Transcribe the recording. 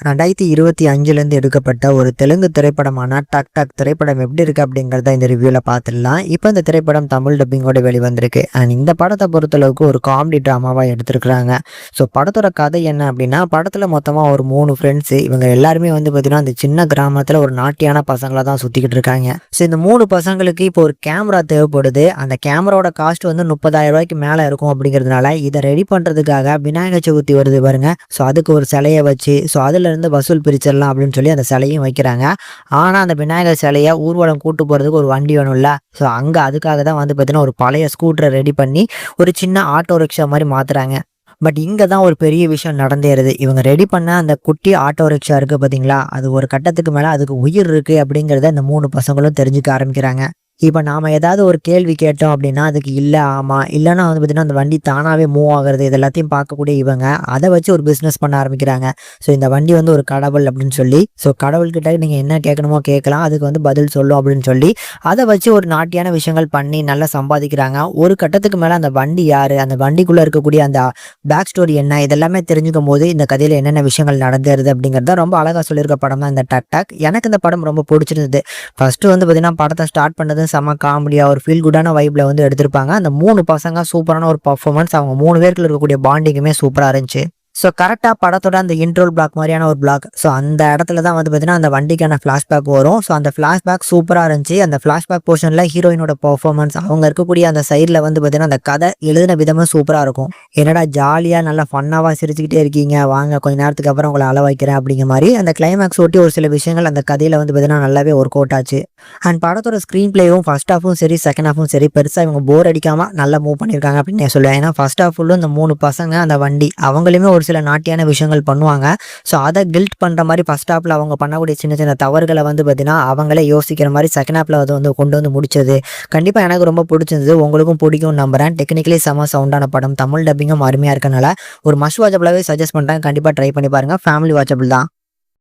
2025லேருந்து எடுக்கப்பட்ட ஒரு தெலுங்கு திரைப்படமான டக் டக் திரைப்படம் எப்படி இருக்கு அப்படிங்கிறத இந்த ரிவ்யூவில் பார்த்துடலாம். இப்போ இந்த திரைப்படம் தமிழ் டப்பிங்கோட வெளிவந்திருக்கு. அண்ட் இந்த படத்தை பொறுத்தளவுக்கு ஒரு காமெடி ட்ராமாவாக எடுத்திருக்கிறாங்க. ஸோ படத்தோட கதை என்ன அப்படின்னா, படத்தில் மொத்தமாக ஒரு 3 ஃப்ரெண்ட்ஸு, இவங்க எல்லாருமே வந்து பார்த்தீங்கன்னா அந்த சின்ன கிராமத்தில் ஒரு நாட்டியான பசங்களை தான் சுற்றிக்கிட்டு இருக்காங்க. ஸோ இந்த 3 பசங்களுக்கு இப்போ ஒரு கேமரா தேவைப்படுது. அந்த கேமராவோட காஸ்ட் வந்து 30,000 ரூபாய்க்கு மேலே இருக்கும். அப்படிங்கிறதுனால இதை ரெடி பண்ணுறதுக்காக விநாயகர் சதுர்த்தி வருது பாருங்க. ஸோ அதுக்கு ஒரு சிலையை வச்சு இருந்து வசூல் பிரிச்சிடலாம் அப்படின்னு சொல்லி அந்த சிலையும் வைக்கிறாங்க. ஆனா அந்த விநாயகர் சிலையை ஊர்வலம் கூட்டு போறதுக்கு ஒரு வண்டி வேணும்ல. ஸோ அங்க அதுக்காக தான் வந்து பார்த்தீங்கன்னா ஒரு பழைய ஸ்கூட்டரை ரெடி பண்ணி ஒரு சின்ன ஆட்டோ ரிக்ஷா மாதிரி மாத்துறாங்க. பட் இங்க தான் ஒரு பெரிய விஷயம் நடந்தேறுது. இவங்க ரெடி பண்ண அந்த குட்டி ஆட்டோ ரிக்ஷா இருக்கு பாத்தீங்களா, அது ஒரு கட்டத்துக்கு மேல அதுக்கு உயிர் இருக்கு அப்படிங்கிறத இந்த 3 பசங்களும் தெரிஞ்சுக்க ஆரம்பிக்கிறாங்க. இப்போ நாம ஏதாவது ஒரு கேள்வி கேட்டோம் அப்படின்னா அதுக்கு இல்லை ஆமா இல்லைன்னா வந்து பார்த்தீங்கன்னா அந்த வண்டி தானாகவே மூவ் ஆகுறது இது எல்லாத்தையும் பார்க்கக்கூடிய இவங்க அதை வச்சு ஒரு பிஸ்னஸ் பண்ண ஆரம்பிக்கிறாங்க. ஸோ இந்த வண்டி வந்து ஒரு கடவுள் அப்படின்னு சொல்லி, ஸோ கடவுள்கிட்ட நீங்கள் என்ன கேட்கணுமோ கேட்கலாம், அதுக்கு வந்து பதில் சொல்லும் அப்படின்னு சொல்லி அதை வச்சு ஒரு நாட்டியான விஷயங்கள் பண்ணி நல்லா சம்பாதிக்கிறாங்க. ஒரு கட்டத்துக்கு மேலே அந்த வண்டி யாரு, அந்த வண்டிக்குள்ளே இருக்கக்கூடிய அந்த பேக் ஸ்டோரி என்ன, இதெல்லாமே தெரிஞ்சுக்கும் போது இந்த கதையில் என்னென்ன விஷயங்கள் நடந்துருது அப்படிங்கிறத ரொம்ப அழகாக சொல்லியிருக்க படம் தான் இந்த டக் டக். எனக்கு இந்த படம் ரொம்ப பிடிச்சிருந்தது. ஃபர்ஸ்ட் வந்து பார்த்தீங்கன்னா படத்தை ஸ்டார்ட் பண்ணது செம காமெடியா ஒரு ஃபீல் குட்டான வைப்ல வந்து எடுத்திருப்பாங்க. அந்த 3 பசங்க சூப்பரான ஒரு பர்ஃபார்மன்ஸ், அவங்க 3 பேருக்குள்ள இருக்கக்கூடிய பாண்டிங்குமே சூப்பரா இருந்துச்சு. ஸோ கரெக்டாக படத்தோட அந்த இன்ட்ரோல் பிளாக் மாதிரியான ஒரு பிளாக், ஸோ அந்த இடத்துல தான் வந்து பார்த்தீங்கன்னா அந்த வண்டிக்கான ஃப்ளாஷ்பேக் வரும். ஸோ அந்த ஃப்ளாஷ்பேக் சூப்பராக இருந்துச்சு. அந்த ஃப்ளாஷ்பேக் போர்ஷனில் ஹீரோயினோட பர்ஃபார்மன்ஸ், அவங்க இருக்கக்கூடிய அந்த சைடில் வந்து பார்த்தீங்கன்னா அந்த கதை எழுதின விதமும் சூப்பராக இருக்கும். என்னடா ஜாலியாக நல்லா ஃபன்னாவாக சிரிச்சுக்கிட்டே இருக்கீங்க, வாங்க கொஞ்ச நேரத்துக்கு அப்புறம் உங்களை அள வைக்கிறேன் அப்படிங்கிற மாதிரி அந்த கிளைமேக்ஸ் ஒட்டி ஒரு சில விஷயங்கள் அந்த கதையில் வந்து பார்த்தீங்கன்னா நல்லாவே ஒர்க் அவுட் ஆச்சு. அண்ட் படத்தோட ஸ்க்ரீன் பிளேவும் ஃபர்ஸ்ட் ஹாஃபும் சரி செகண்ட் ஹாஃபும் சரி பெருசாக இவங்க போர் அடிக்காமல் நல்லா மூவ் பண்ணியிருக்காங்க அப்படின்னு நான் சொல்லுவேன். ஏன்னா ஃபர்ஸ்ட் ஹாஃப் ஃபுல்லும் இந்த 3 பசங்க அந்த வண்டி அவங்களுமே ஒரு சில நாட்டியான விஷயங்கள் பண்ணுவாங்க. ஸோ அதை கில்ட் பண்ணுற மாதிரி ஃபர்ஸ்ட் ஹாஃபில் அவங்க பண்ணக்கூடிய சின்ன சின்ன தவறுகளை வந்து பார்த்தீங்கன்னா அவங்களே யோசிக்கிற மாதிரி செகண்ட் ஹாஃபில் அதை வந்து கொண்டு வந்து முடிச்சது கண்டிப்பாக எனக்கு ரொம்ப பிடிச்சிருந்தது. உங்களுக்கும் பிடிக்கும் நம்புறேன். டெக்னிக்கலி செம சவுண்டான படம், தமிழ் டப்பிங்கும் அருமையாக இருக்கனால ஒரு மஸ்ட் வாட்சபிளாகவே சஜஸ்ட் பண்ணுறேன். கண்டிப்பாக ட்ரை பண்ணி பாருங்கள். ஃபேமிலி வாட்சபிள் தான்.